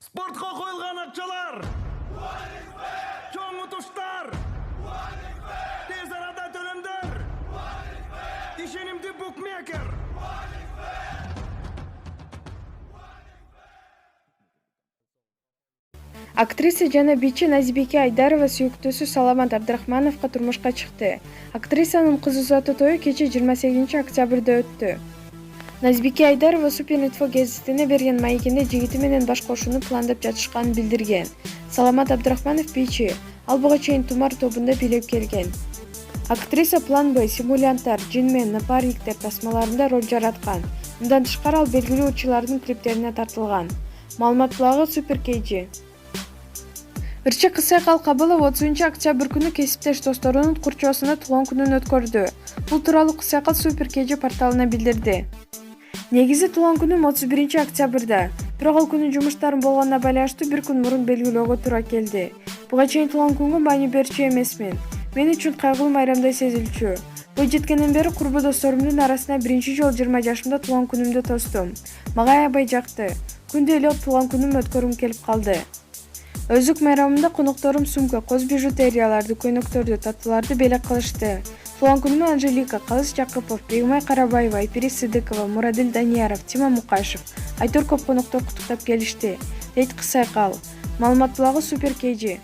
Спортқа қойылған ақшалар, чоң ұтыштар, тез арада төлемдер, ишенимді букмекер. Актриса жана бийчи Назибеке Айдарова сүйүктүүсү Саламат Абдрахмановго турмушка чыкты. Актрисанын кыз узатуу тою кече 28 октябрда өттү. Назибеке Айдарова Суперинфо гезитине берген маегинде жигити менен баш кошууну пландап жатышканын билдирген. Саламат Абдрахманов бийчи, ал буга чейин Тумар тобунда бийлеп келген. Актриса план Б, симулянттар, жинмен, напарниктер тасмаларында роль жараткан. Мындан тышкары ал белгилүү учурлардын клиптерине тартылган. Маалымат булагы Супер KG. Ырчы Кысайкал Кабылов 30 октябрь күнү кесиптеш досторунун курчоосуна туулган күнүн өткөрдү. Бул тууралуу Кысайкал Супер KG порталына билдирди. Негизи туулган күнүм 31 октябрда, бирок ал күнү жумуштарым болгонуна байланыштуу бир күн мурун белгилөөгө туура келди. Буга чейин туулган күнгө маани берчү эмесмин. Мен үчүн кайгылуу майрамдай сезилчү. Бой жеткенден бери курбу досторумдун арасына биринчи жолу 20 жашымда туулган күнүмдү тостум. Мага аябай жакты. Күндө эле туулган күнүм өткөрүм келип калды. Өзүк майрамында конокторум сумка, коз бижутерияларды, көйнөктөрдү, татууларды белек кылышты. Туулган күнүмө Анжелика, Калыс Жакыпов, Бегимай Карабаева, Айпирис Сыдыкова, Мурадил Данияров, Тима Мукашев, Айтор көп коноктор куттуктап келишти, дейт Кысайкал. Маалымат булагы Супер KG.